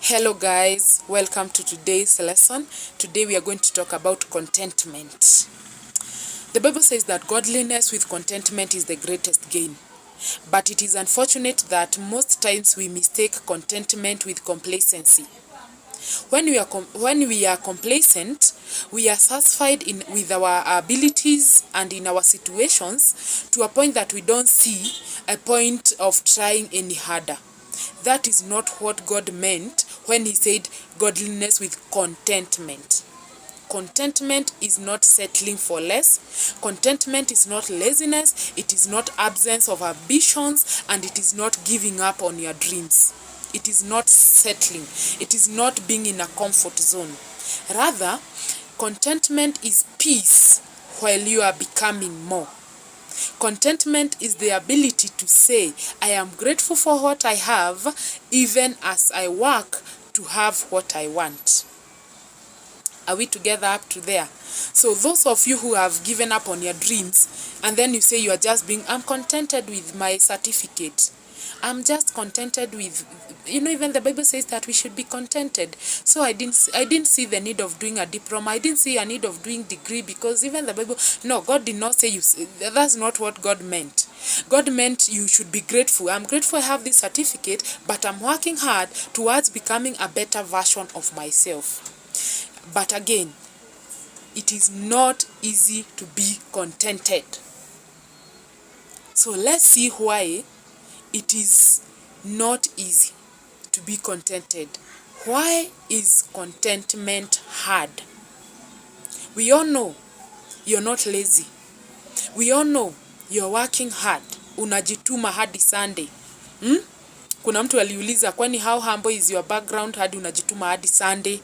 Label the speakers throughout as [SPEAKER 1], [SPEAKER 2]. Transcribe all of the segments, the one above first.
[SPEAKER 1] Hello guys, welcome to today's lesson. Today we are going to talk about contentment. The Bible says that godliness with contentment is the greatest gain. But it is unfortunate that most times we mistake contentment with complacency. When we are complacent, we are satisfied with our abilities and in our situations to a point that we don't see a point of trying any harder. That is not what God meant when he said godliness with contentment. Contentment is not settling for less. Contentment is not laziness. It is not absence of ambitions, and it is not giving up on your dreams. It is not settling. It is not being in a comfort zone. Rather, contentment is peace while you are becoming more. Contentment is the ability to say, I am grateful for what I have, even as I work to have what I want. Are we together up to there? So those of you who have given up on your dreams, and then you say you are just I'm contented with my certificate. I'm just contented with, even the Bible says that we should be contented. So I didn't see the need of doing a diploma. I didn't see a need of doing degree, because even the Bible, no, God did not say that's not what God meant. God meant you should be grateful. I'm grateful I have this certificate, but I'm working hard towards becoming a better version of myself. But again, it is not easy to be contented. So let's see why it is not easy to be contented. Why is contentment hard? We all know you're not lazy. We all know you're working hard. Unajituma hadi Sunday. Kuna mtu aliuliza, kwani how humble is your background hadi unajituma hadi Sunday?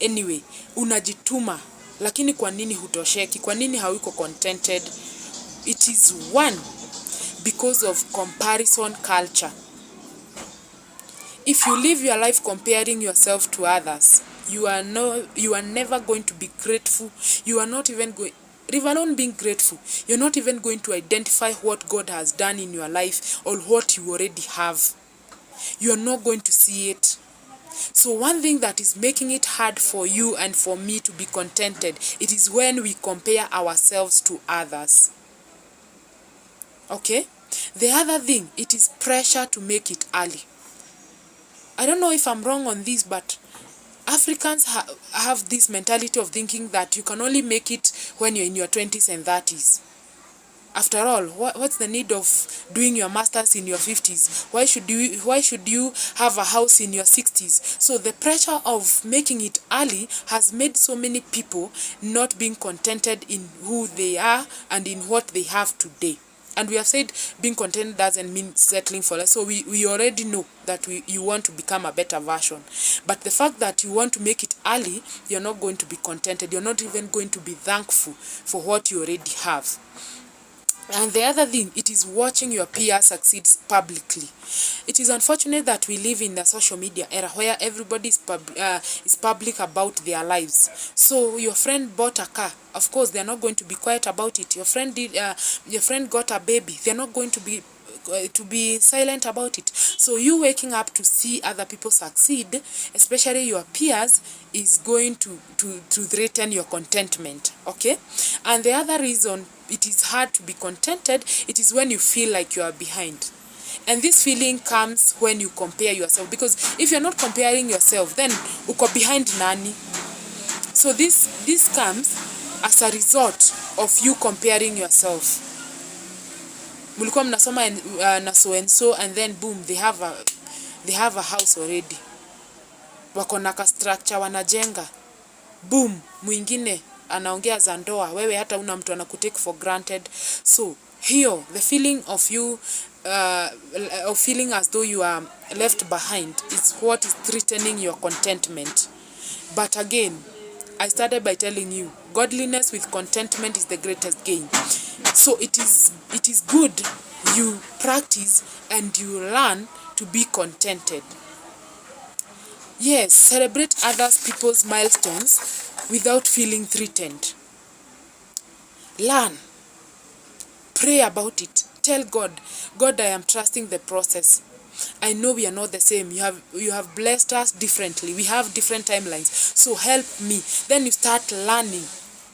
[SPEAKER 1] Anyway, unajituma, lakini kwa nini hutosheki? Kwa nini hauko contented? It is one, because of comparison culture. If you live your life comparing yourself to others, you are never going to be grateful. You are not even going, leave alone being grateful, you're not even going to identify what God has done in your life or what you already have. You are not going to see it. So one thing that is making it hard for you and for me to be contented, it is when we compare ourselves to others. Okay? The other thing, it is pressure to make it early. I don't know if I'm wrong on this, but Africans have this mentality of thinking that you can only make it when you're in your 20s and 30s. After all, what's the need of doing your masters in your 50s? Why should you have a house in your 60s? So the pressure of making it early has made so many people not being contented in who they are and in what they have today. And we have said being content doesn't mean settling for less. So we already know that you want to become a better version. But the fact that you want to make it early, you're not going to be contented. You're not even going to be thankful for what you already have. And the other thing, it is watching your peers succeed publicly. It is unfortunate that we live in the social media era where everybody is public about their lives. So your friend bought a car. Of course, they're not going to be quiet about it. Your friend got a baby. They're not going to be silent about it. So you waking up to see other people succeed, especially your peers, is going to threaten your contentment. Okay? And the other reason it is hard to be contented, it is when you feel like you are behind. And this feeling comes when you compare yourself, because if you're not comparing yourself, then uko behind nani. So this comes as a result of you comparing yourself. Mulikuwa mnasoma na so and so, and then boom, they have a house already. Wako na ka structure wanajenga. Boom, mwingine anaongea za ndoa, wewe hata una mtu anakutake for granted. So here the feeling of you of feeling as though you are left behind is what is threatening your contentment. But again, I started by telling you, godliness with contentment is the greatest gain. So it is good you practice and you learn to be contented. Yes, celebrate others people's milestones without feeling threatened. Learn. Pray about it. Tell God, I am trusting the process. I know we are not the same. You have blessed us differently. We have different timelines. So help me. Then you start learning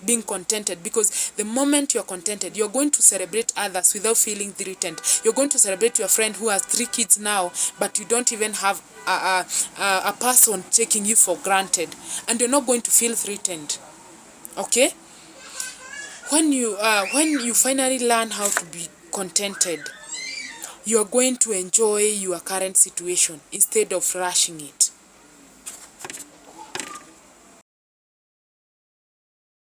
[SPEAKER 1] being contented, because the moment you're contented, you're going to celebrate others without feeling threatened. You're going to celebrate your friend who has 3 kids now, but you don't even have a person taking you for granted, and you're not going to feel threatened. Okay? When you finally learn how to be contented, you're going to enjoy your current situation instead of rushing it.